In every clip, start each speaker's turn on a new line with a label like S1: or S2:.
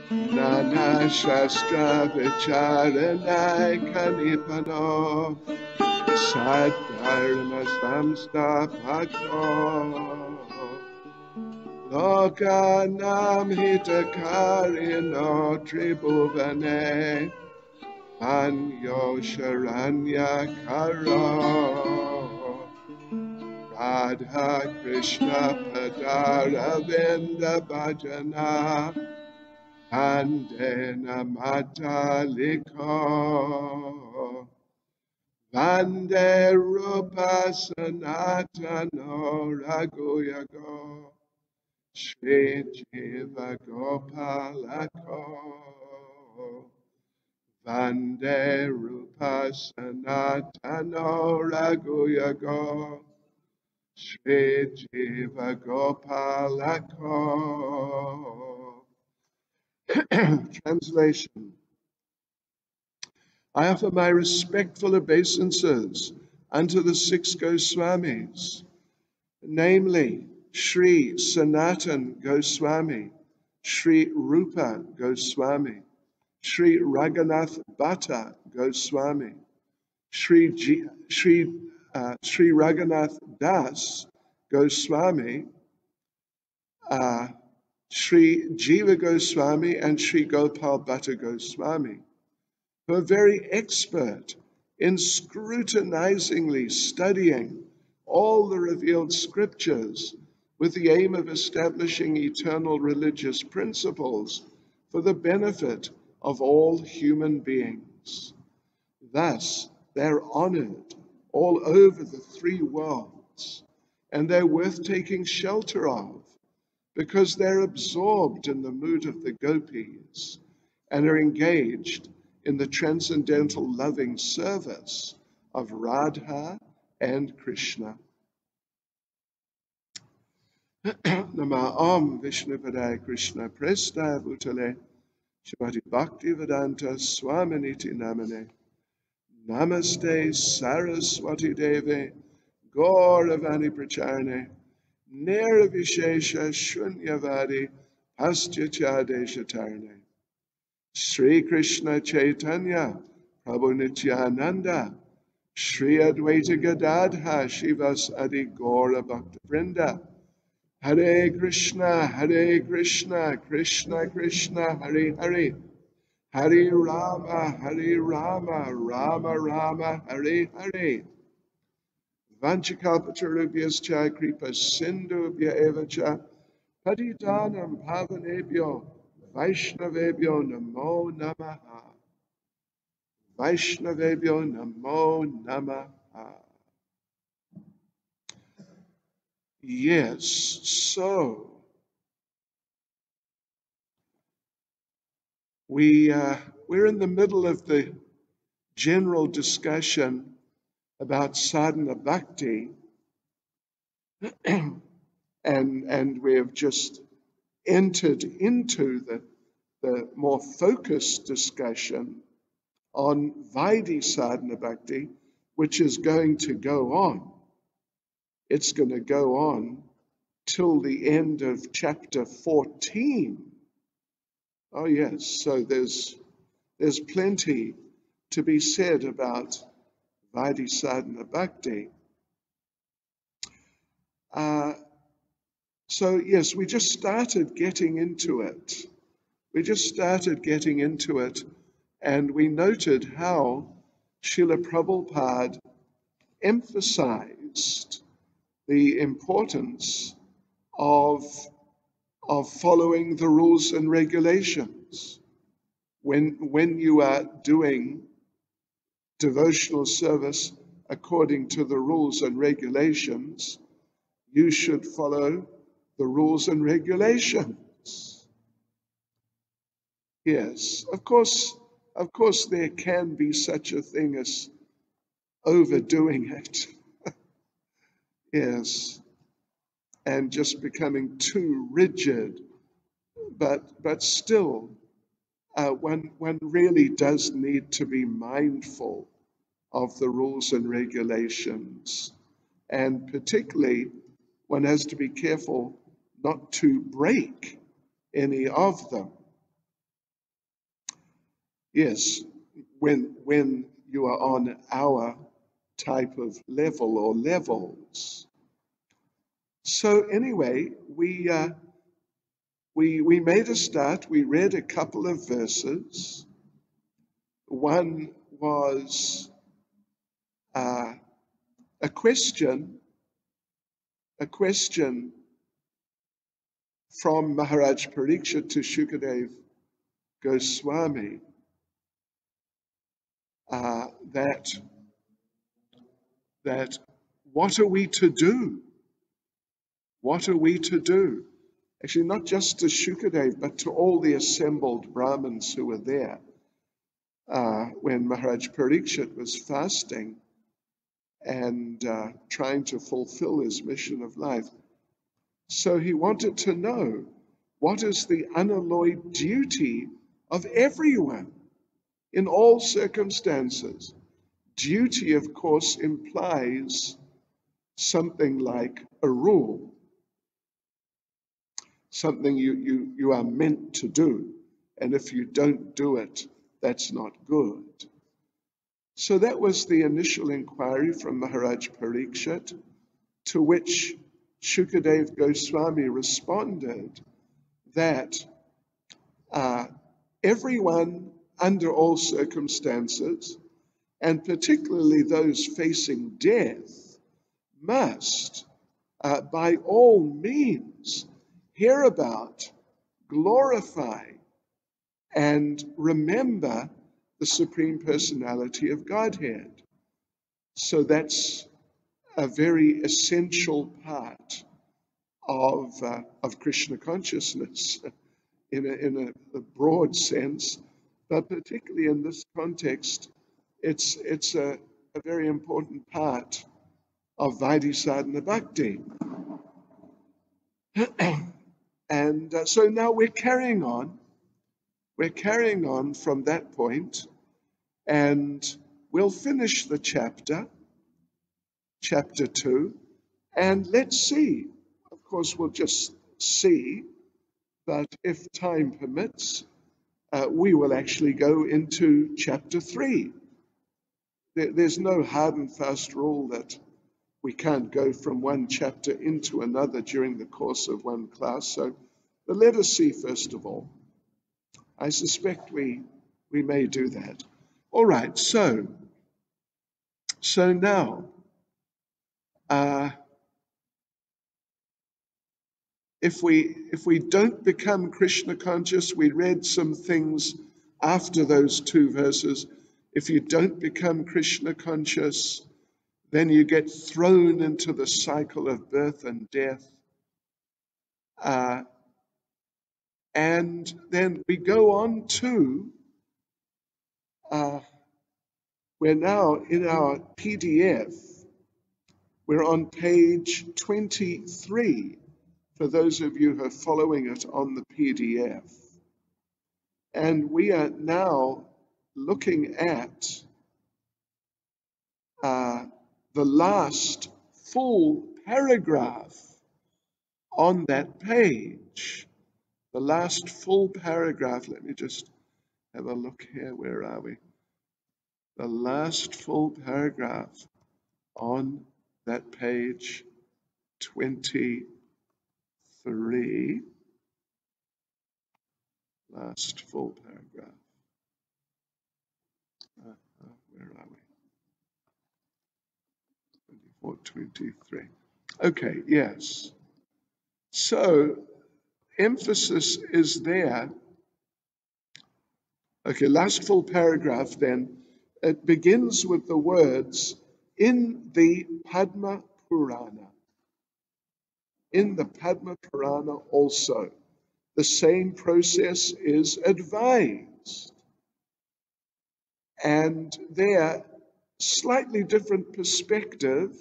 S1: Nana Shastra Vicharanai Kanipano Sadharma Samstapako Lokanam Hitakarino Tribhuvane Anyo Sharanya Karo Radha Krishna Padaravinda Bhajana Andena Mataliko Vande Rupa Sanatano Raguyago Shri Jiva Gopalako Vande Rupa Sanatano Raguyago Shri Jiva Gopalako. Translation. I offer my respectful obeisances unto the six Goswamis, namely Sri Sanatan Goswami, Sri Rupa Goswami, Sri Raghunath Bhatta Goswami, Sri Raghunath Das Goswami, Sri Jiva Goswami, and Sri Gopal Bhatta Goswami, who are very expert in scrutinizingly studying all the revealed scriptures with the aim of establishing eternal religious principles for the benefit of all human beings. Thus, they're honored all over the three worlds, and they're worth taking shelter of because they're absorbed in the mood of the gopis and are engaged in the transcendental loving service of Radha and Krishna. Nama Om Vishnupadaya Krishna Prestaya Bhutale Shrimati Bhakti Vedanta Swaminiti Namane Namaste Saraswati Deve Gauravani Pracharane Nirvishesha Shunyavadi Pastyachadeshatarane Sri Krishna Chaitanya Prabhu Nityananda Sri Advaita Gadadha Shivas Adi Gaura Bhakta Vrinda Hare Krishna Krishna Krishna Hare Hare Hare Rama Rama Rama Hare Hare Vanchakalpatarubhyascha kripa sindhubhya evacha patitanam pavanebhyo Vaishnavebhyo namo namaha. Vaishnavebhyo namo namaha. Yes, so we're in the middle of the general discussion about sadhana bhakti, and we have just entered into the more focused discussion on Vaidhi sadhana bhakti, which is going to go on. It's going to go on till the end of chapter 14. Oh yes, so there's plenty to be said about Vaidhi sadhana bhakti. So yes, we just started getting into it. And we noted how Srila Prabhupada emphasized the importance of following the rules and regulations. When you are doing devotional service according to the rules and regulations, you should follow the rules and regulations. Yes, of course there can be such a thing as overdoing it. Yes, and just becoming too rigid. But still, one really does need to be mindful of the rules and regulations. And particularly, one has to be careful not to break any of them. Yes, when you are on our type of level or levels. So anyway, we made a start. We read a couple of verses. One was uh, a question from Maharaj Parikshit to Shukadev Goswami, that what are we to do? What are we to do? Actually, not just to Shukadev, but to all the assembled Brahmins who were there when Maharaj Parikshit was fasting and trying to fulfill his mission of life. So he wanted to know, what is the unalloyed duty of everyone in all circumstances? Duty, of course, implies something like a rule, something you are meant to do. And if you don't do it, that's not good. So that was the initial inquiry from Maharaj Parikshit, to which Shukadev Goswami responded that everyone under all circumstances, and particularly those facing death, must, by all means, hear about, glorify, and remember the Supreme Personality of Godhead. So that's a very essential part of Krishna consciousness in a broad sense, but particularly in this context, it's a very important part of Vaidhi Sadhana Bhakti. And so now we're carrying on. We're carrying on from that point, and we'll finish the chapter 2, and let's see. Of course, we'll just see, but if time permits, we will actually go into chapter 3. There's no hard and fast rule that we can't go from one chapter into another during the course of one class. So, but let us see first of all. I suspect we may do that. All right, so now, if we don't become Krishna conscious, we read some things after those 2 verses. If you don't become Krishna conscious, then you get thrown into the cycle of birth and death. And then we go on to, we're now in our PDF, we're on page 23, for those of you who are following it on the PDF. And we are now looking at the last full paragraph on that page. The last full paragraph, let me just have a look here, where are we? The last full paragraph on that page 23. Last full paragraph. Where are we? 24, 23. Okay, yes. So, emphasis is there. Okay, last full paragraph then. It begins with the words, in the Padma Purana. In the Padma Purana also, the same process is advised. And there, slightly different perspective,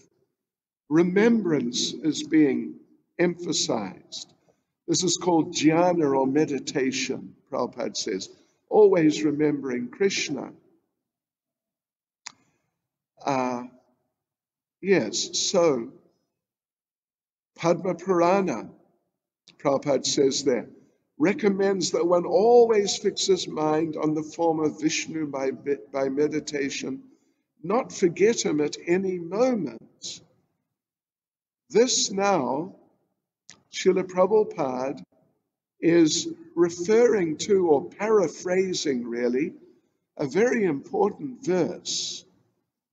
S1: remembrance is being emphasized. This is called jhana or meditation, Prabhupada says, always remembering Krishna. Yes, so Padma Purana, Prabhupada says there, recommends that one always fix his mind on the form of Vishnu by meditation, not forget him at any moment. This now, Srila Prabhupada is referring to, or paraphrasing really, a very important verse.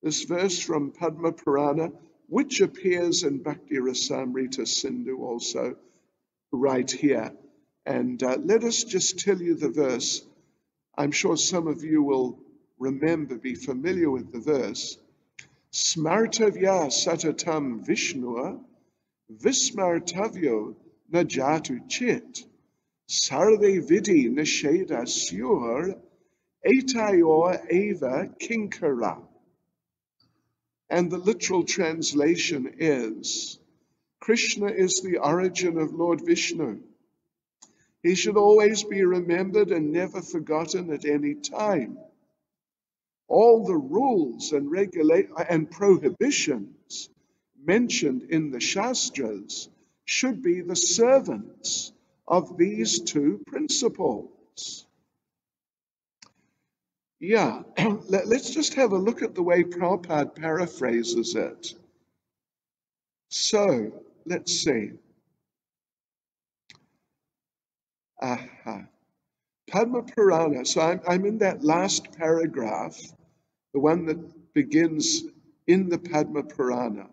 S1: This verse from Padma Purana, which appears in Bhakti Rasamrita Sindhu also, right here. And let us just tell you the verse. I'm sure some of you will remember, be familiar with the verse. Smartavya satatam Vishnua, Vismartavyo najatu chit, Sarve vidi nisheda syur, etayor eva kinkara. And the literal translation is, Krishna is the origin of Lord Vishnu. He should always be remembered and never forgotten at any time. All the rules and prohibitions mentioned in the Shastras should be the servants of these two principles. Yeah, let's just have a look at the way Prabhupada paraphrases it. So, let's see. Padma Purana, so I'm in that last paragraph, the one that begins in the Padma Purana.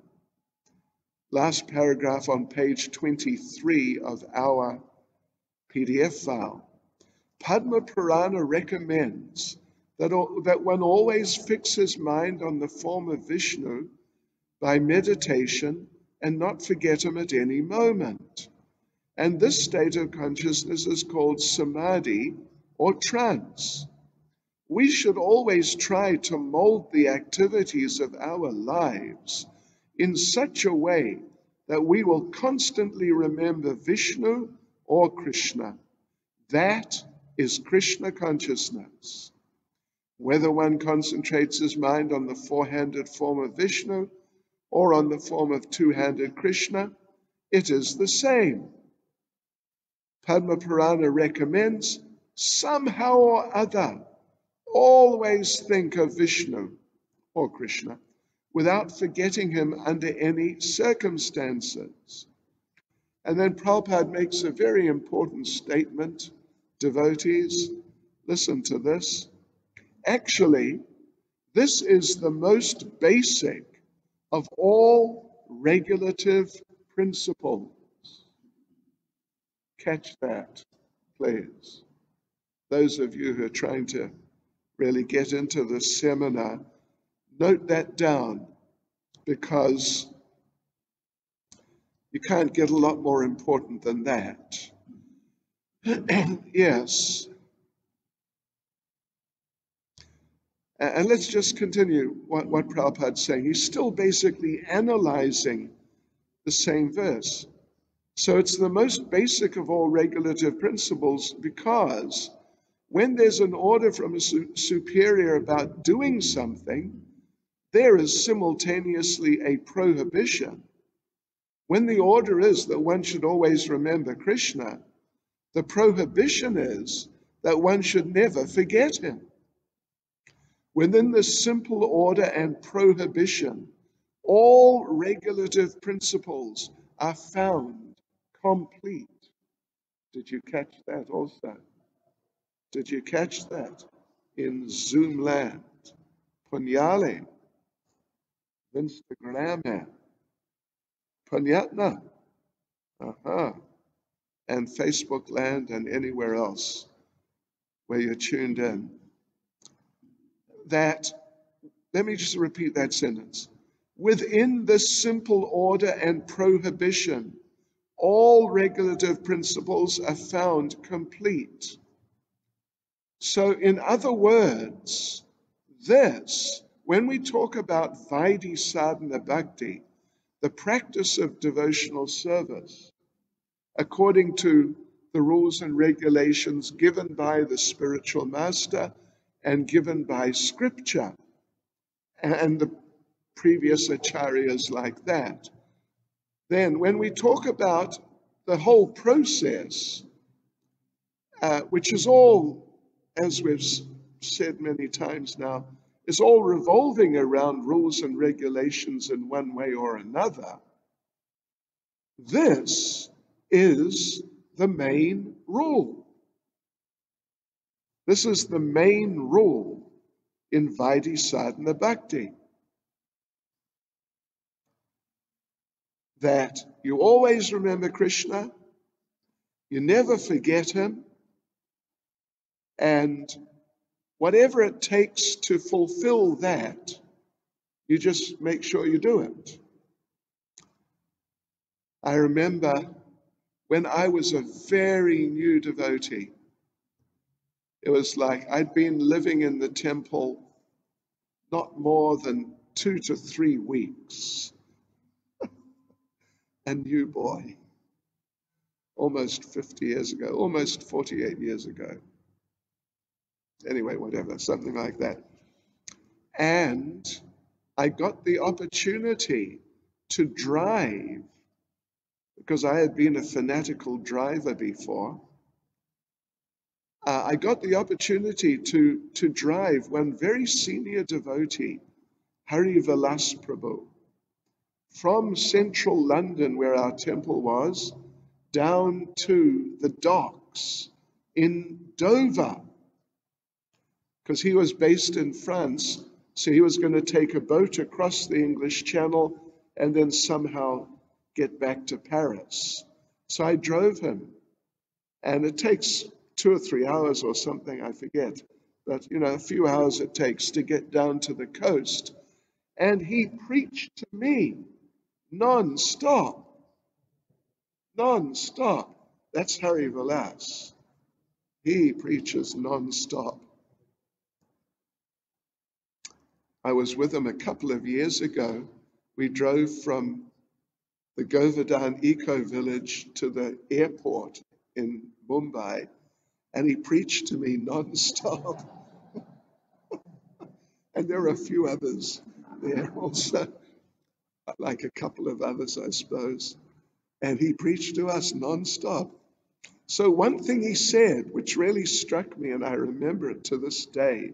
S1: Last paragraph on page 23 of our PDF file. Padma Purana recommends that one always fix his mind on the form of Vishnu by meditation and not forget him at any moment. And this state of consciousness is called samadhi or trance. We should always try to mold the activities of our lives in such a way that we will constantly remember Vishnu or Krishna. That is Krishna consciousness. Whether one concentrates his mind on the four-handed form of Vishnu or on the form of two-handed Krishna, it is the same. Padma Purana recommends, somehow or other, always think of Vishnu or Krishna without forgetting him under any circumstances. And then Prabhupada makes a very important statement. Devotees, listen to this. Actually, this is the most basic of all regulative principles. Catch that, please. Those of you who are trying to really get into this seminar, note that down, because you can't get a lot more important than that. Yes. And let's just continue what Prabhupada's saying. He's still basically analyzing the same verse. So it's the most basic of all regulative principles, because when there's an order from a superior about doing something, there is simultaneously a prohibition. When the order is that one should always remember Krishna, the prohibition is that one should never forget him. Within this simple order and prohibition, all regulative principles are found complete. Did you catch that also? Did you catch that? In Zoom land, Punyale, Instagram, Punyatna, and Facebook land and anywhere else where you're tuned in. That, let me just repeat that sentence. Within this simple order and prohibition, all regulative principles are found complete. So in other words, this, when we talk about Vaidhi Sadhana Bhakti, the practice of devotional service, according to the rules and regulations given by the spiritual master and given by scripture and the previous acharyas like that, then when we talk about the whole process, which is all, as we've said many times now, is all revolving around rules and regulations in one way or another. This is the main rule. This is the main rule in Vaidhi Sadhana Bhakti. That you always remember Krishna, you never forget him, and whatever it takes to fulfill that, you just make sure you do it. I remember when I was a very new devotee, it was like I'd been living in the temple not more than 2 to 3 weeks. A new boy, almost 50 years ago, almost 48 years ago. Anyway, whatever, something like that. And I got the opportunity to drive, because I had been a fanatical driver before. I got the opportunity to drive one very senior devotee, Hari Vilas Prabhu, from central London, where our temple was, down to the docks in Dover, because he was based in France, so he was going to take a boat across the English Channel and then somehow get back to Paris. So I drove him, and it takes 2 or 3 hours or something, I forget, but a few hours it takes to get down to the coast. And he preached to me non-stop. That's Hari Vilas. He preaches non-stop. I was with him a couple of years ago. We drove from the Govardhan Eco Village to the airport in Mumbai, and he preached to me non-stop. And there were a few others there also, like a couple of others, I suppose. And he preached to us non-stop. So one thing he said, which really struck me, and I remember it to this day,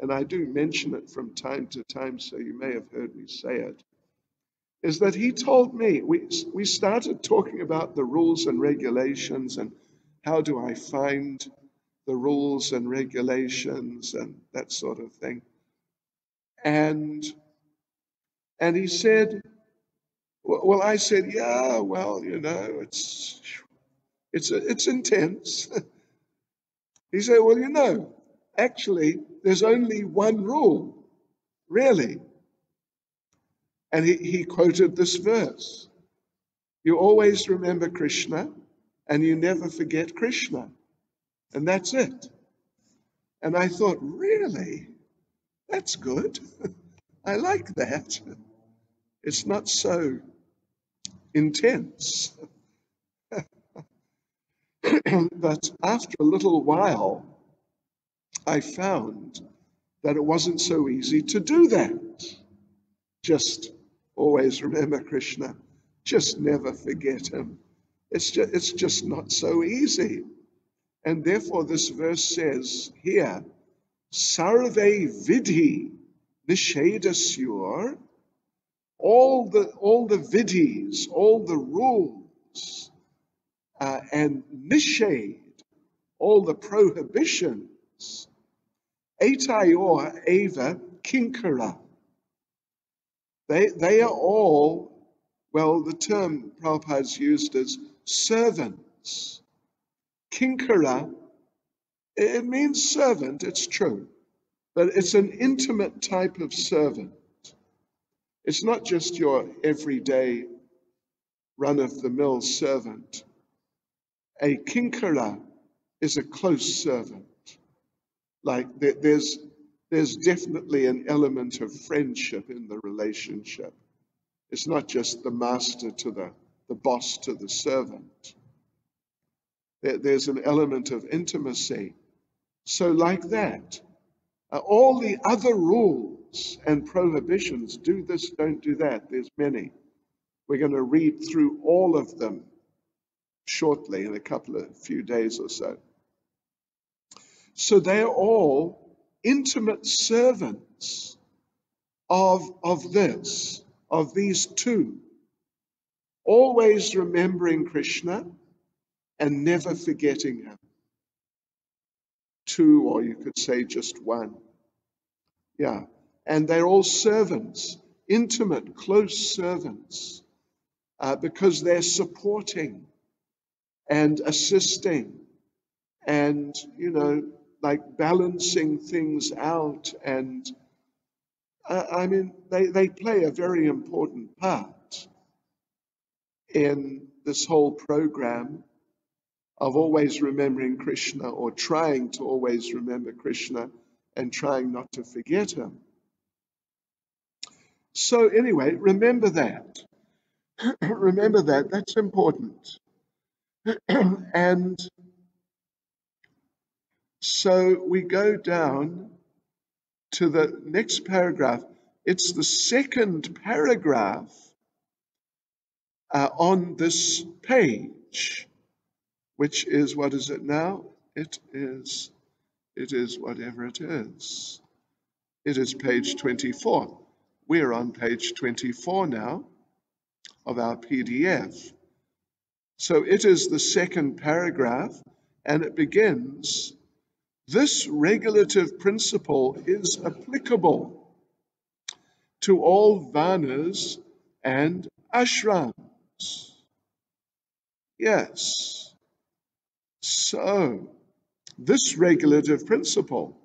S1: and I do mention it from time to time, so you may have heard me say it, is that he told me, we started talking about the rules and regulations and how do I find the rules and regulations and that sort of thing. And he said, well, I said, yeah, well, it's intense. He said, well, actually, there's only one rule, really. And he quoted this verse. You always remember Krishna, and you never forget Krishna. And that's it. And I thought, really? That's good. I like that. It's not so intense. But after a little while, I found that it wasn't so easy to do that. Just always remember Krishna. Just never forget him. It's just not so easy. And therefore this verse says here, Sarve vidhi nishedasur, all the vidhis, all the rules, and nished, all the prohibitions, etayor eva kinkara. They are all, well, the term Prabhupada's used is servants. Kinkara, it means servant, it's true, but it's an intimate type of servant. It's not just your everyday run-of-the-mill servant. A kinkara is a close servant. Like there's definitely an element of friendship in the relationship. It's not just the master to the boss to the servant. There's an element of intimacy. So like that, all the other rules and prohibitions, do this, don't do that, there's many. We're going to read through all of them shortly in a few days or so. So they're all intimate servants of these two, always remembering Krishna and never forgetting him. Two, or you could say just one. Yeah. And they're all servants, intimate, close servants, because they're supporting and assisting and, like balancing things out. And they play a very important part in this whole program of always remembering Krishna, or trying to always remember Krishna and trying not to forget him. So anyway, remember that. Remember that. That's important. And so we go down to the next paragraph. It's the second paragraph on this page, which is, what is it now? It is whatever it is. It is page 24. We're on page 24 now of our PDF. So it is the second paragraph, and it begins, "This regulative principle is applicable to all varnas and ashrams." Yes. So, this regulative principle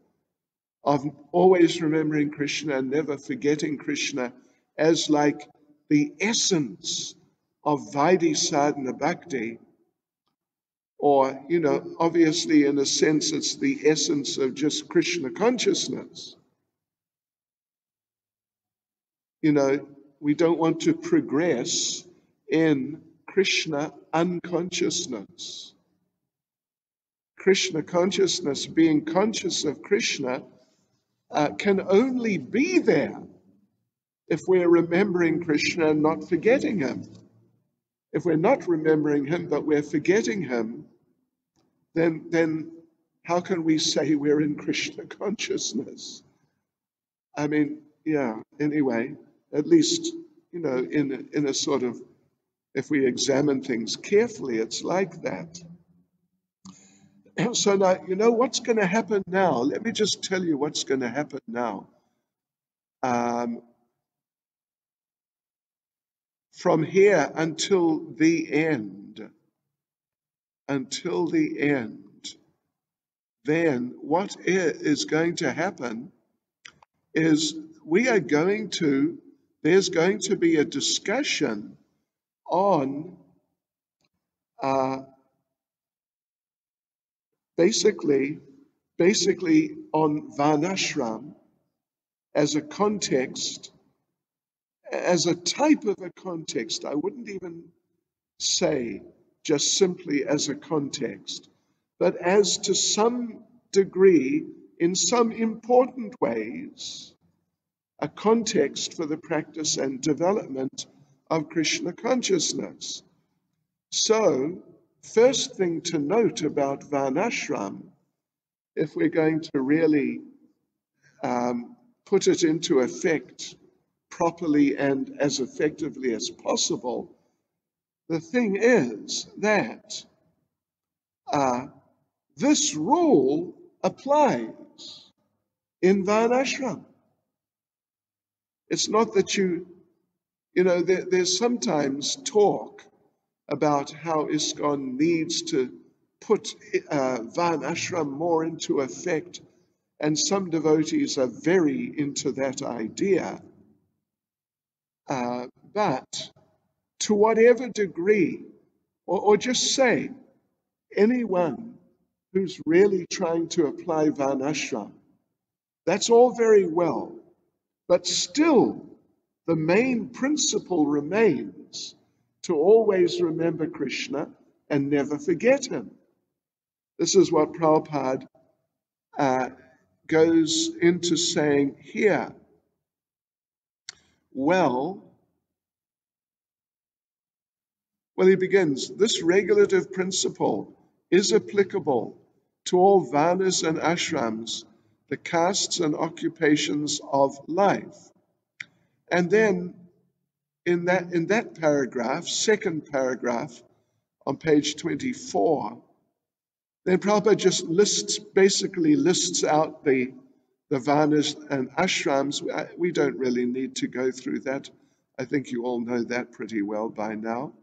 S1: of always remembering Krishna and never forgetting Krishna as like the essence of Vaidhi sadhana bhakti, or, obviously in a sense it's the essence of just Krishna consciousness. We don't want to progress in Krishna unconsciousness. Krishna consciousness, being conscious of Krishna, can only be there if we're remembering Krishna and not forgetting him. If we're not remembering him but we're forgetting him, then how can we say we're in Krishna consciousness? Anyway, at least, in a sort of, if we examine things carefully, it's like that. So now, what's going to happen now? Let me just tell you what's going to happen now. From here until the end, then what is going to happen is there's going to be a discussion on basically on Varnashram as a context, as a type of a context. I wouldn't even say just simply as a context, but as to some degree, in some important ways, a context for the practice and development of Krishna consciousness. So, first thing to note about Varnashram, if we're going to really put it into effect properly and as effectively as possible, the thing is that this rule applies in Varnashram. It's not that there's sometimes talk about how ISKCON needs to put Varnashram more into effect, and some devotees are very into that idea. But to whatever degree, or just say, anyone who's really trying to apply Varnashram, that's all very well, but still the main principle remains to always remember Krishna and never forget him. This is what Prabhupada goes into saying here. Well, he begins, "This regulative principle is applicable to all varnas and ashrams, the castes and occupations of life. And then in that paragraph, second paragraph on page 24, then Prabhupada just basically lists out the varnas and ashrams. We don't really need to go through that. I think you all know that pretty well by now.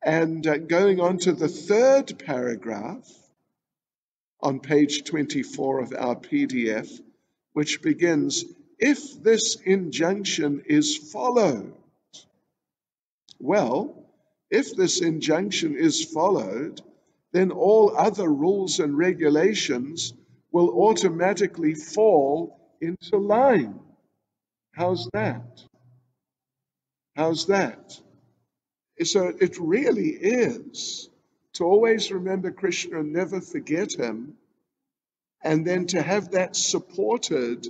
S1: And going on to the third paragraph on page 24 of our PDF, which begins, if this injunction is followed. Well, if this injunction is followed, then all other rules and regulations will automatically fall into line. How's that? How's that? So it really is to always remember Krishna and never forget him, and then to have that supported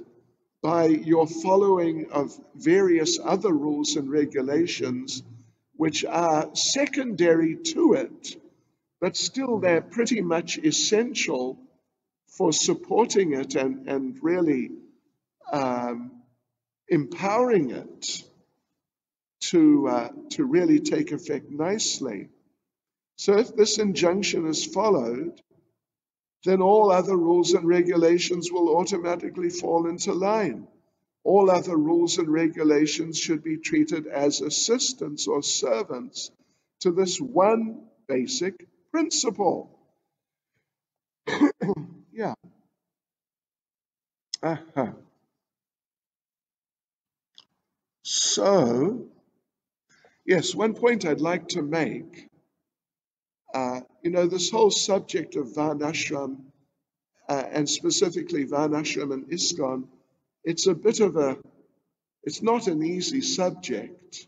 S1: by your following of various other rules and regulations, which are secondary to it, but still they're pretty much essential for supporting it and really empowering it to really take effect nicely. So if this injunction is followed, then all other rules and regulations will automatically fall into line. All other rules and regulations should be treated as assistants or servants to this one basic principle. Yeah. So, yes, one point I'd like to make, this whole subject of Varnashram, and specifically Varnashram and ISKCON, it's not an easy subject.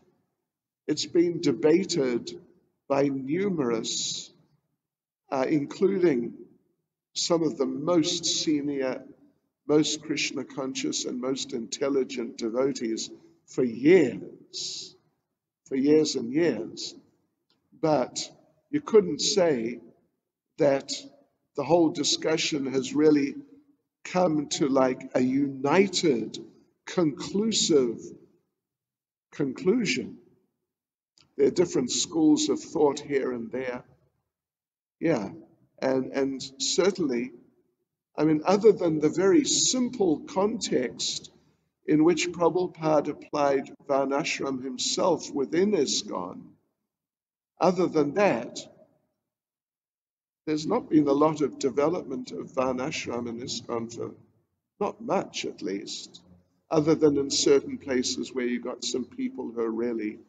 S1: It's been debated by numerous, including some of the most senior, most Krishna conscious and most intelligent devotees for years and years. But you couldn't say that the whole discussion has really come to like a united, conclusive conclusion. There are different schools of thought here and there. Yeah, and certainly, I mean, other than the very simple context in which Prabhupada applied Varnashram himself within ISKCON, other than that, there's not been a lot of development of Varnashram in ISKCON for not much, at least, other than in certain places where you got some people who are really,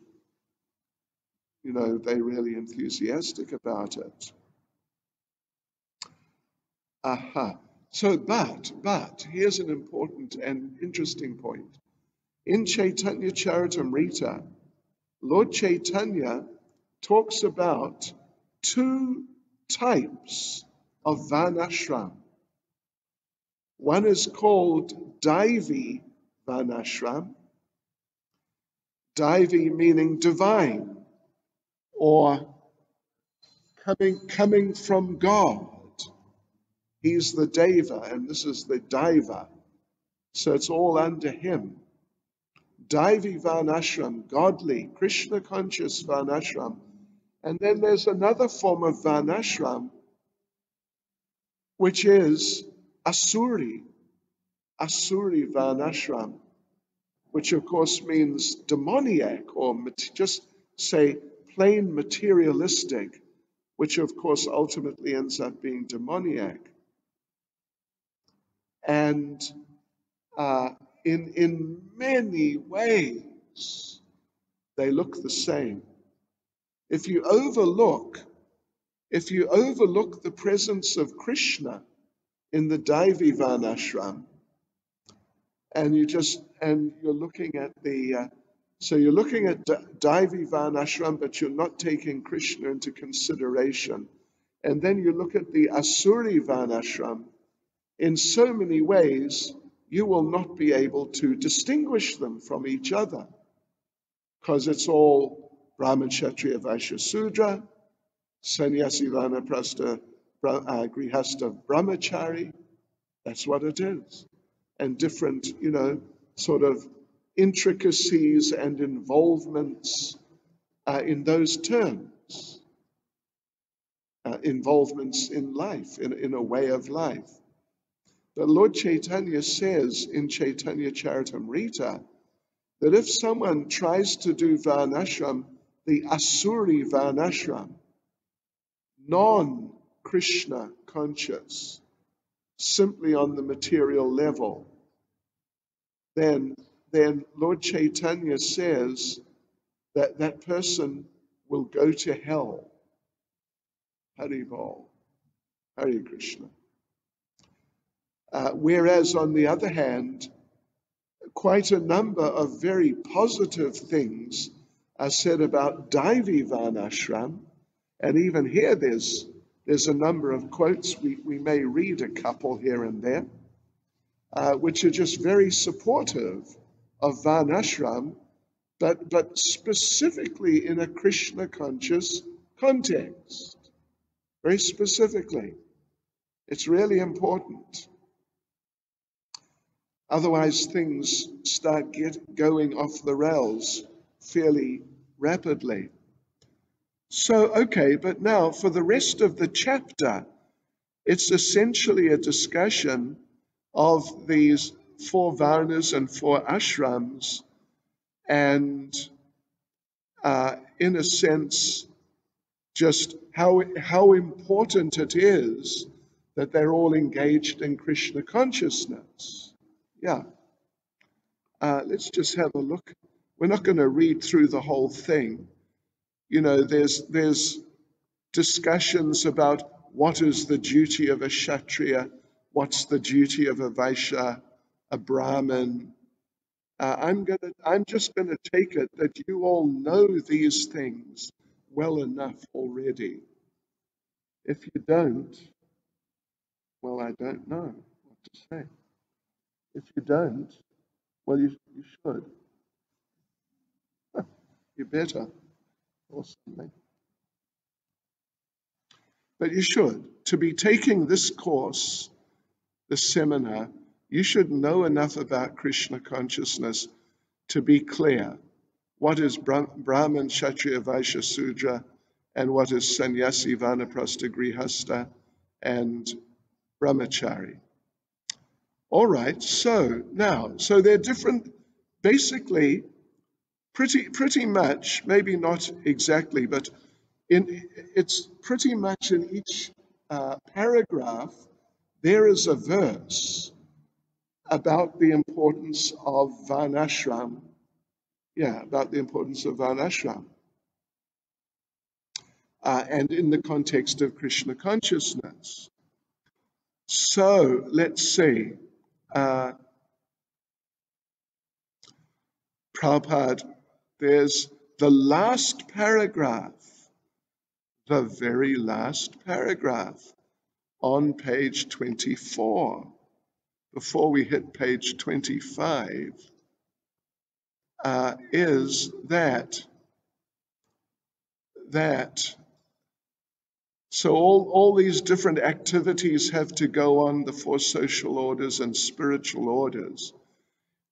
S1: they're really enthusiastic about it. So, but here's an important and interesting point. In Chaitanya Charitamrita, Lord Chaitanya talks about two types of Varnashram. One is called Daivi Varnashram, Daivi meaning divine, or coming from God. He's the Deva, and this is the Daiva. So it's all under him. Daivi Varnashram, godly, Krishna conscious Varnashram. And then there's another form of Varnashram, which is Asuri Varnashram, which of course means demoniac, or just say plain materialistic, which of course ultimately ends up being demoniac. And in many ways, they look the same. If you overlook the presence of Krishna in the Daivi Varnashram, and you're looking at you're looking at Daivi Varnashram, but you're not taking Krishna into consideration. And then you look at the Asuri Varnashram, in so many ways, you will not be able to distinguish them from each other, because it's all Brahman, Kshatriya, Vaishya, Sudra, Sannyasi, Vanaprastha, grihasta brahmachari. That's what it is. And different, sort of intricacies and involvements in those terms, involvements in life, in a way of life. The Lord Chaitanya says in Chaitanya Charitamrita that if someone tries to do varnashram, the Asuri varnashram, non-Krishna conscious, simply on the material level, then Lord Chaitanya says that that person will go to hell. Hari Bol, Hare Krishna. Whereas on the other hand, quite a number of very positive things are said about Daivi Varnashram, and even here there's a number of quotes. We may read a couple here and there, which are just very supportive of Varnashram, but specifically in a Krishna conscious context. Very specifically. It's really important. Otherwise, things start going off the rails fairly rapidly. So, okay, but now for the rest of the chapter, it's essentially a discussion of these 4 varnas and 4 ashrams, and in a sense, just how important it is that they're all engaged in Krishna consciousness. Yeah. Let's just have a look. We're not going to read through the whole thing. There's discussions about what is the duty of a Kshatriya, what's the duty of a Vaishya, a Brahmin. I'm just going to take it that you all know these things well enough already. If you don't, well, I don't know what to say. If you don't, well, you should. You better, or something. But you should. To be taking this course, this seminar, you should know enough about Krishna consciousness to be clear. What is Brahman, Kshatriya, Vaishya, Sudra, and what is Sannyasi, Vanaprastha, Grihastha, and Brahmachari. All right, so they're different, basically, pretty much, maybe not exactly, but it's pretty much in each paragraph, there is a verse about the importance of Varnashram. Yeah, about the importance of Varnashram. And in the context of Krishna consciousness. So, let's see. Prabhupada, there's the last paragraph, the very last paragraph on page 24. Before we hit page 25, is that so all these different activities have to go on, the 4 social orders and spiritual orders.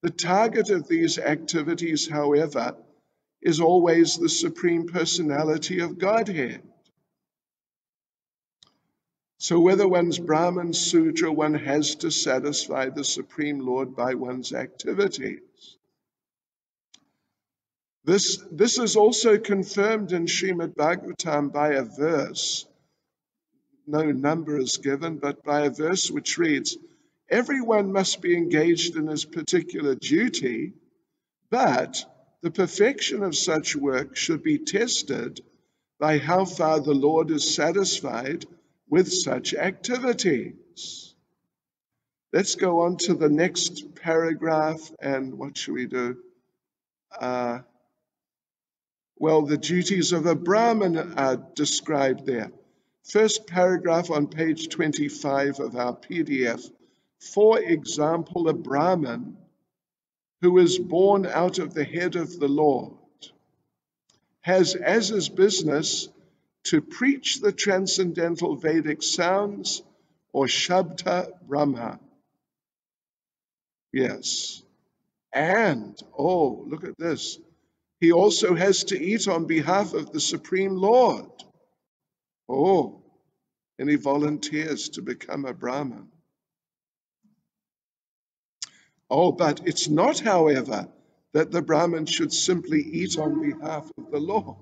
S1: The target of these activities, however, is always the Supreme Personality of Godhead. So whether one's Brahman, Sudra, one has to satisfy the Supreme Lord by one's activities. This is also confirmed in Srimad Bhagavatam by a verse. No number is given, but by a verse which reads, everyone must be engaged in his particular duty, but the perfection of such work should be tested by how far the Lord is satisfied with such activities. Let's go on to the next paragraph, and what should we do? Well, the duties of a Brahmin are described there. First paragraph on page 25 of our PDF. For example, a Brahmin who is born out of the head of the Lord has as his business to preach the transcendental Vedic sounds or Shabda Brahma. Yes. And, oh, look at this. He also has to eat on behalf of the Supreme Lord. Oh, and he volunteers to become a Brahmin. Oh, but it's not, however, that the Brahmin should simply eat on behalf of the Lord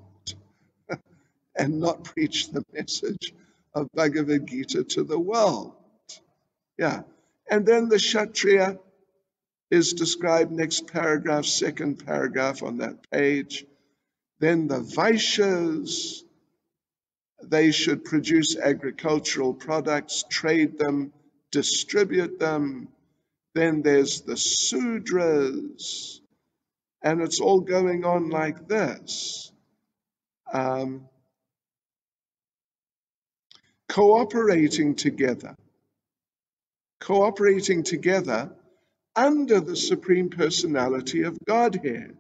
S1: and not preach the message of Bhagavad Gita to the world. Yeah. And then the Kshatriya is described next paragraph, second paragraph on that page. Then the Vaishyas, they should produce agricultural products, trade them, distribute them. Then there's the Sudras, and it's all going on like this. Cooperating together under the Supreme Personality of Godhead.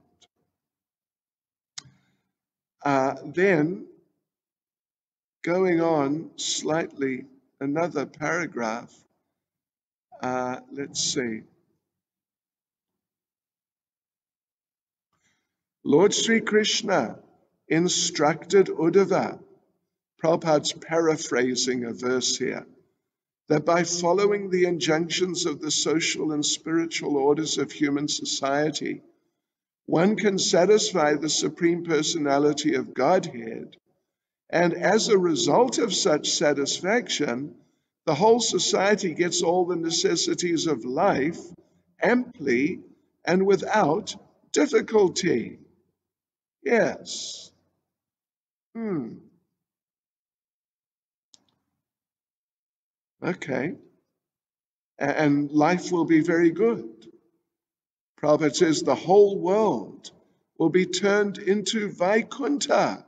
S1: Then, going on slightly, another paragraph, let's see. Lord Sri Krishna instructed Uddhava, Prabhupada's paraphrasing a verse here, that by following the injunctions of the social and spiritual orders of human society, one can satisfy the Supreme Personality of Godhead, and as a result of such satisfaction, the whole society gets all the necessities of life amply and without difficulty. Yes. Okay. And life will be very good. Prabhupada says the whole world will be turned into Vaikuntha,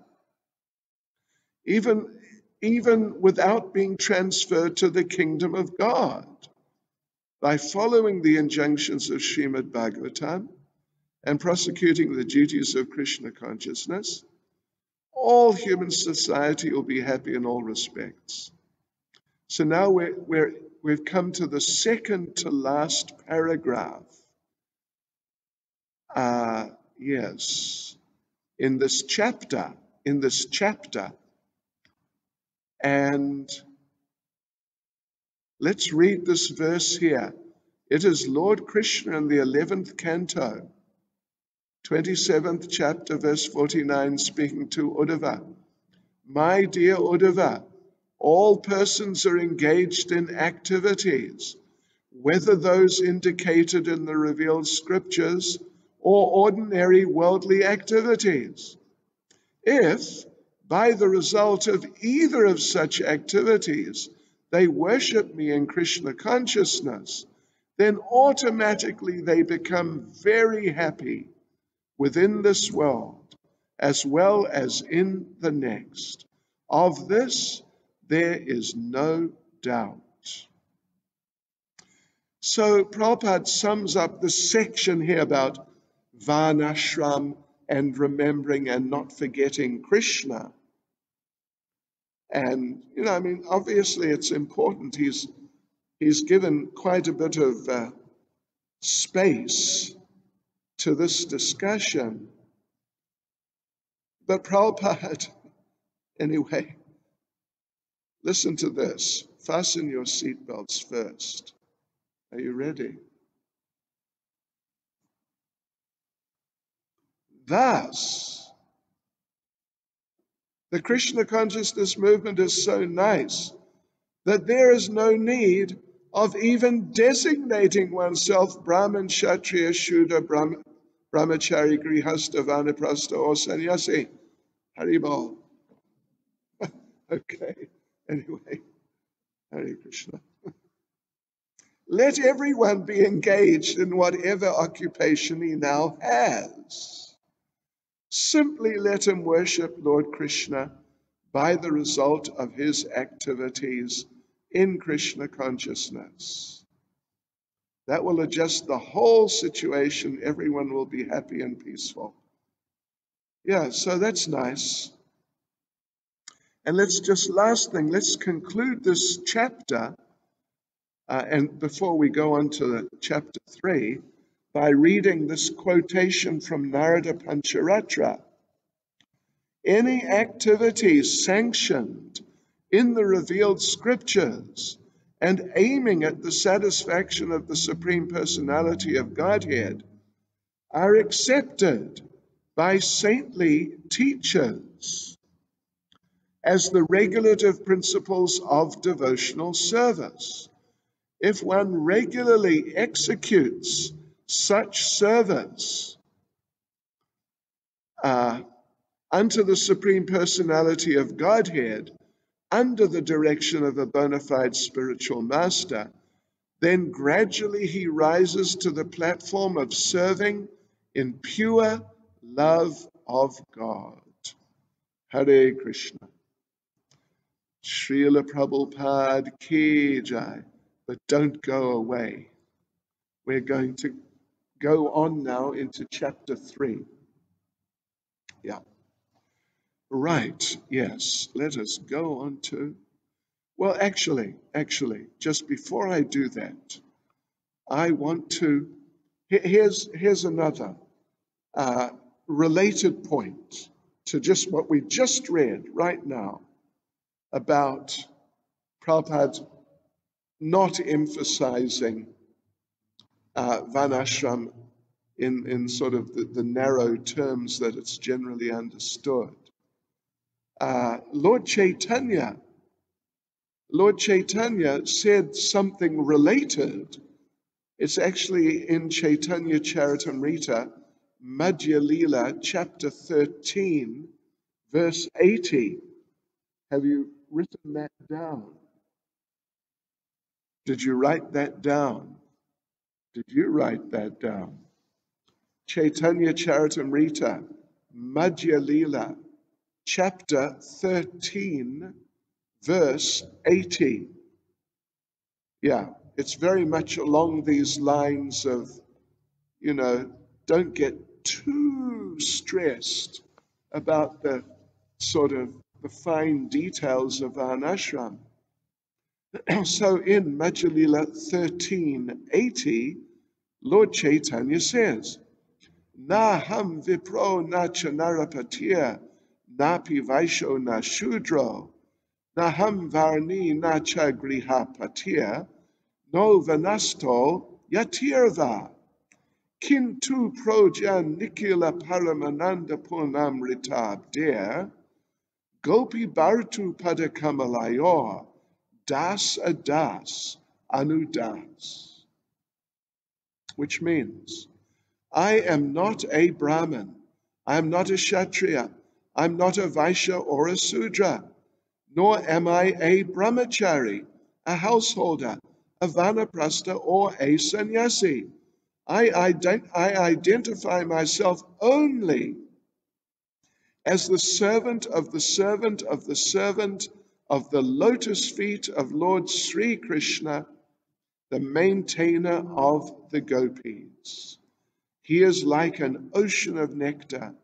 S1: even without being transferred to the kingdom of God. By following the injunctions of Srimad Bhagavatam and prosecuting the duties of Krishna consciousness, all human society will be happy in all respects. So now we've come to the second to last paragraph. Yes, in this chapter. And let's read this verse here. It is Lord Krishna in the 11th canto, 27th chapter, verse 49, speaking to Uddhava. My dear Uddhava, all persons are engaged in activities, whether those indicated in the revealed scriptures or ordinary worldly activities. If, by the result of either of such activities, they worship me in Krishna consciousness, then automatically they become very happy within this world, as well as in the next. Of this, there is no doubt. So Prabhupada sums up the section here about Varnashram and remembering and not forgetting Krishna. And, obviously it's important. He's given quite a bit of space to this discussion. But Prabhupada, anyway, listen to this. Fasten your seatbelts first. Are you ready? Thus, the Krishna consciousness movement is so nice that there is no need of even designating oneself Brahman, Kshatriya, Shudra, Brahmachari, Grihastha, Vanaprastha, or Sannyasi. Haribol. Okay, anyway, Hare Krishna. Let everyone be engaged in whatever occupation he now has. Simply let him worship Lord Krishna by the result of his activities in Krishna consciousness. That will adjust the whole situation. Everyone will be happy and peaceful. Yeah, so that's nice. And last thing, let's conclude this chapter, and before we go on to chapter 3, by reading this quotation from Narada Pancharatra. Any activity sanctioned in the revealed scriptures and aiming at the satisfaction of the Supreme Personality of Godhead are accepted by saintly teachers as the regulative principles of devotional service. If one regularly executes such service unto the Supreme Personality of Godhead under the direction of a bona fide spiritual master, then gradually he rises to the platform of serving in pure love of God. Hare Krishna. Srila Prabhupada ki jai. But don't go away. We're going to go on now into chapter 3. Yeah. Right, yes. Let us go on to... Well, actually, just before I do that, I want to... Here's another related point to just what we just read right now about Prabhupada not emphasizing Varnashram in sort of the narrow terms that it's generally understood. Lord Chaitanya said something related. It's actually in Chaitanya Charitamrita, Madhya Lila, chapter 13, verse 80. Have you written that down? Did you write that down? Did you write that down? Chaitanya Charitamrita, Madhya Lila, chapter 13, verse 80. Yeah, it's very much along these lines of, don't get too stressed about the sort of the fine details of Varnashram. So in Madhya Lila 13:80, Lord Chaitanya says, Na ham vipro na chanarapatir, na pivaisho na shudro, na ham varni na cha griha patir, no vanasto yatirva, kintu projan nikila paramananda punam ritab der, gopi bartu padakamalaya, das adas anudas. Which means, I am not a Brahmin, I am not a Kshatriya, I'm not a Vaishya or a Sudra, nor am I a Brahmachari, a householder, a Vanaprastha, or a sannyasi. I identify myself only as the servant of the servant of the servant of the lotus feet of Lord Sri Krishna, the maintainer of the gopis. He is like an ocean of nectar,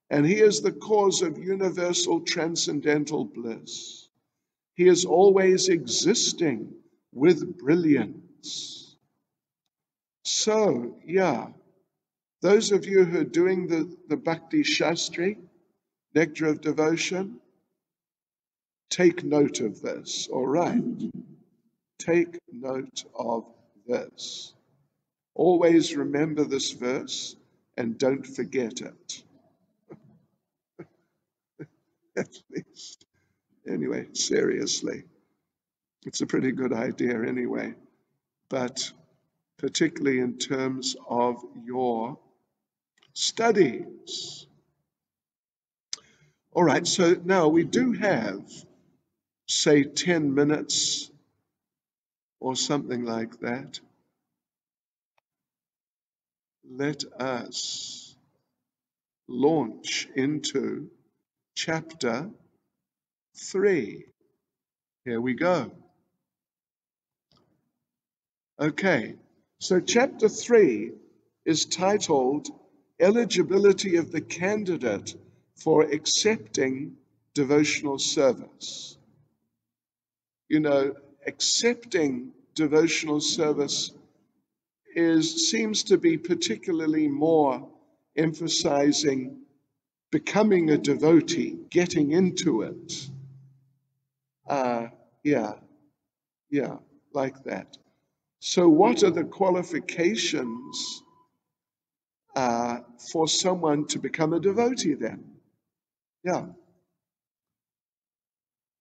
S1: and he is the cause of universal transcendental bliss. He is always existing with brilliance. So, yeah, those of you who are doing the Bhakti Shastri, Nectar of Devotion, take note of this, all right? Take note of this. Always remember this verse and don't forget it. At least. Anyway, seriously. It's a pretty good idea anyway. But particularly in terms of your studies. All right, so now we do have, say, 10 minutes or something like that. Let us launch into chapter 3. Here we go. Okay, so chapter 3 is titled Eligibility of the Candidate for Accepting devotional service. You know, accepting devotional service seems to be particularly more emphasizing becoming a devotee, getting into it. Yeah, like that. So what are the qualifications for someone to become a devotee then? Yeah.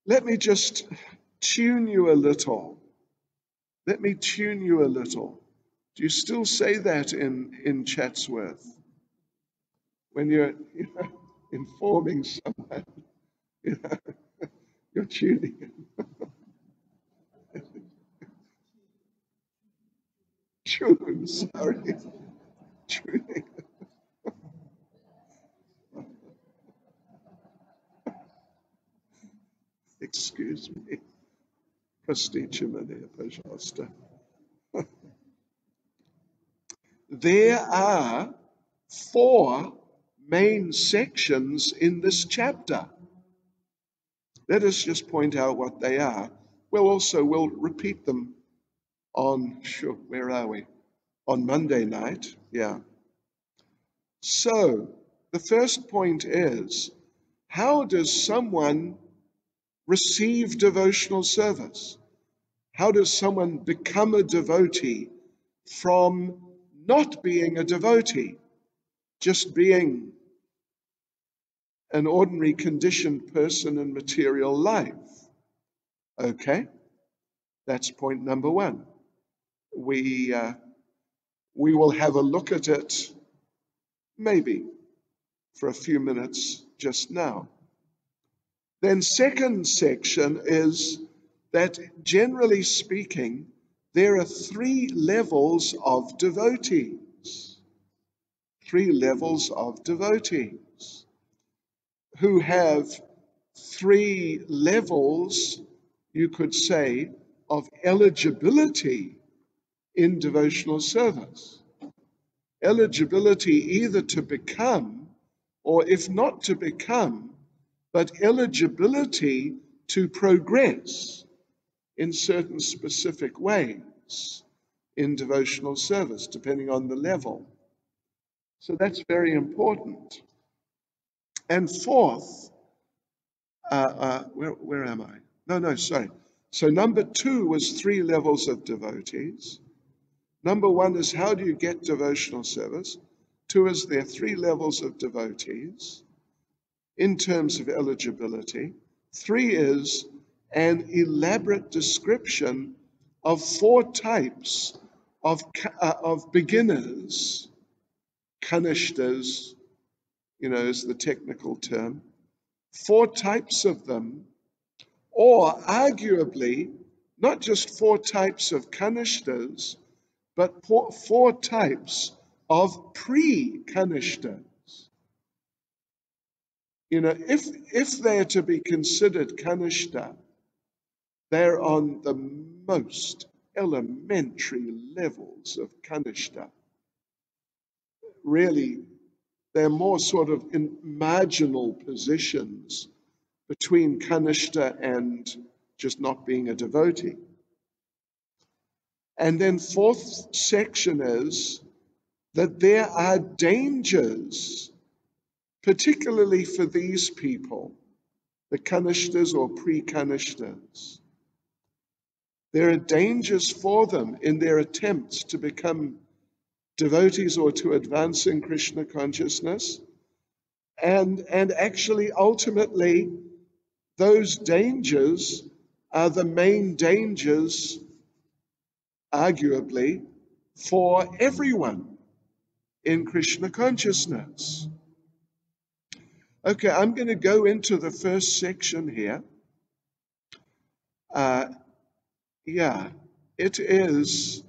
S1: Let me just tune you a little. Let me tune you a little. Do you still say that in Chatsworth? When you're informing someone, you know, you're tuning in. Tune, sorry. Tuning. Excuse me. Простите меня, пожалуйста. There are 4 main sections in this chapter. Let us just point out what they are. We'll repeat them where are we? On Monday night, yeah. So, the first point is, how does someone receive devotional service? How does someone become a devotee from not being a devotee, just being an ordinary conditioned person in material life? Okay, that's point number 1. We will have a look at it maybe for a few minutes just now. Then second section is that generally speaking, there are 3 levels of devotees. 3 levels of devotees who have 3 levels, you could say, of eligibility in devotional service. Eligibility either to become, or if not to become, but eligibility to progress in certain specific ways in devotional service, depending on the level. So that's very important. And fourth, where am I? No, sorry. So number 2 was 3 levels of devotees. Number 1 is how do you get devotional service? 2 is there are 3 levels of devotees in terms of eligibility. 3 is an elaborate description of 4 types of beginners. Kanishtas, is the technical term. 4 types of them, or arguably, not just 4 types of kanishtas, but 4 types of pre-kanishtas. If they're to be considered kanishta, they're on the most elementary levels of kanishta. Really, they're more sort of in marginal positions between kanishta and just not being a devotee. And then 4th section is that there are dangers, particularly for these people, the kanishtas or pre-kanishtas. There are dangers for them in their attempts to become devotees or to advance in Krishna consciousness. And actually, ultimately, those dangers are the main dangers, arguably, for everyone in Krishna consciousness. Okay, I'm going to go into the first section here. It is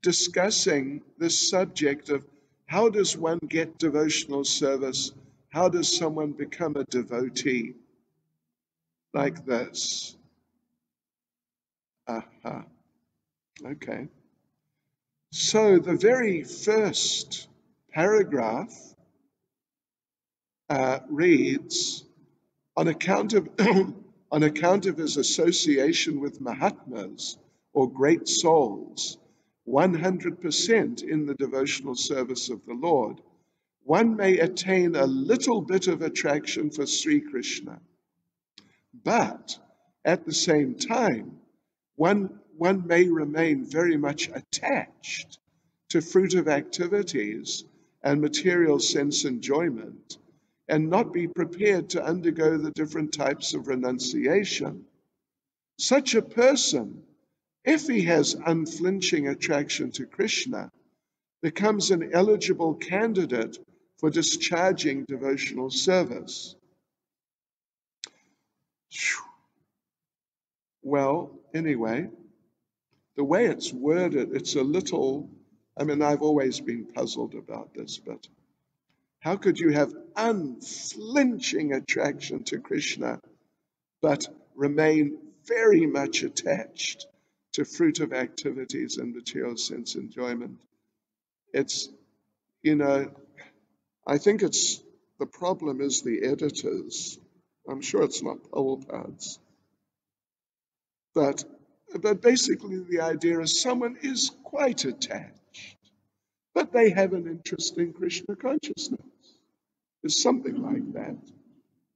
S1: discussing the subject of how does one get devotional service? How does someone become a devotee? Like this. Okay. So the very first paragraph reads, on account of on account of his association with Mahatmas or great souls, 100% in the devotional service of the Lord, one may attain a little bit of attraction for Sri Krishna, but at the same time, one may remain very much attached to fruitive activities and material sense enjoyment and not be prepared to undergo the different types of renunciation. Such a person, if he has unflinching attraction to Krishna, becomes an eligible candidate for discharging devotional service. Well, anyway, the way it's worded, it's a little, I've always been puzzled about this, but how could you have unflinching attraction to Krishna, but remain very much attached to fruitive activities and material sense enjoyment? It's, I think the problem is the editors. I'm sure it's not Prabhupada's. But basically the idea is someone is quite attached, but they have an interest in Krishna consciousness. It's something like that.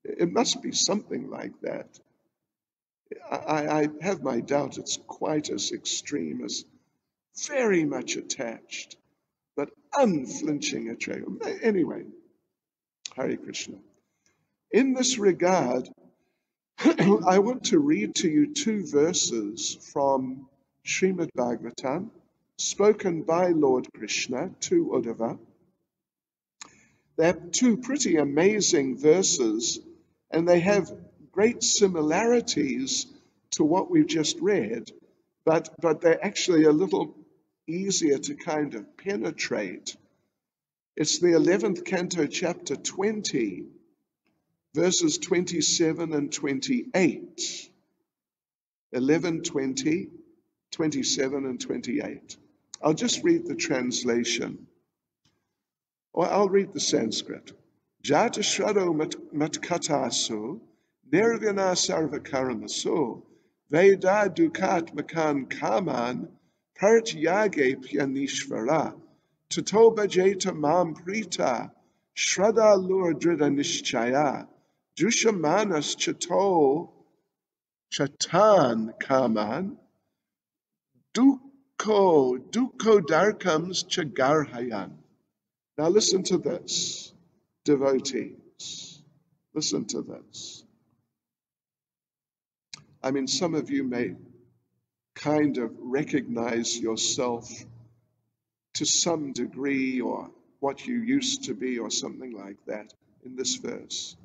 S1: It must be something like that. I have my doubt it's quite as extreme as very much attached, but unflinching attraction. Anyway, Hare Krishna. In this regard, I want to read to you two verses from Srimad Bhagavatam, spoken by Lord Krishna to Uddhava. They're two pretty amazing verses, and they have great similarities to what we've just read, but they're actually a little easier to kind of penetrate. It's the 11th canto, chapter 20, verses 27 and 28. 11, 20, 27 and 28. I'll just read the translation. Or I'll read the Sanskrit. Jata Shrado Matkatasu, Nirvana Sarvakaramasu, Veda Dukat Makan Kaman, Partyage Pyanishvara, Tato Bhajeta Mam Prita, Shraddha Lurdrida Nishchaya, Jushamanas Chato Chatan Kaman, Duko Darkams Chagarhayan. Now listen to this, devotees. Listen to this. Some of you may kind of recognize yourself to some degree, or what you used to be, or something like that, in this verse.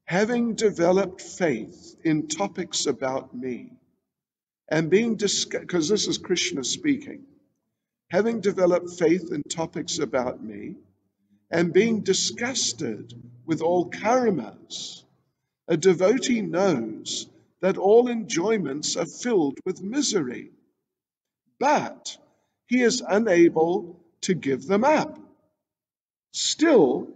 S1: Having developed faith in topics about me, and being because this is Krishna speaking, having developed faith in topics about me, and being disgusted with all karmas, a devotee knows that all enjoyments are filled with misery, but he is unable to give them up. Still,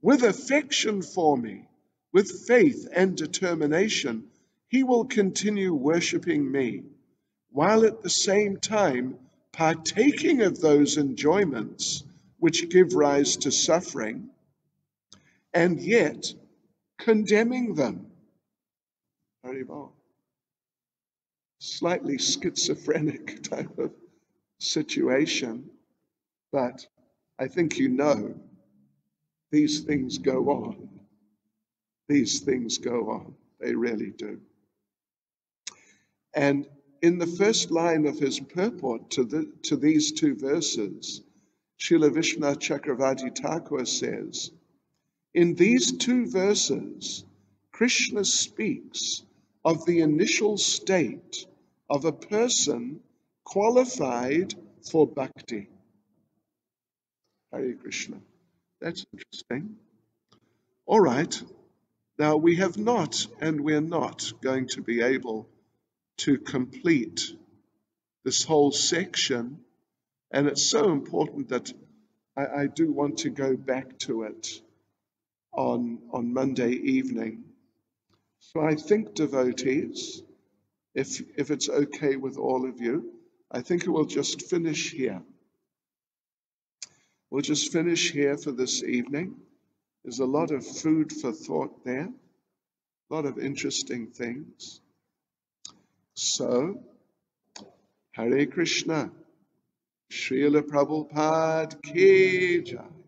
S1: with affection for me, with faith and determination, he will continue worshipping me, while at the same time partaking of those enjoyments which give rise to suffering, and yet condemning them. Haribol. Slightly schizophrenic type of situation, but I think you know these things go on. These things go on. They really do. And in the first line of his purport to these two verses, Srila Vishnu Chakravarti Thakur says, in these two verses, Krishna speaks of the initial state of a person qualified for bhakti. Hare Krishna. That's interesting. All right. Now, we have not, and we're not going to be able to complete this whole section, and it's so important that I do want to go back to it on Monday evening. So I think, devotees, if it's okay with all of you, I think we'll just finish here. We'll just finish here for this evening. There's a lot of food for thought there, a lot of interesting things. So, Hare Krishna, Srila Prabhupada ki jai.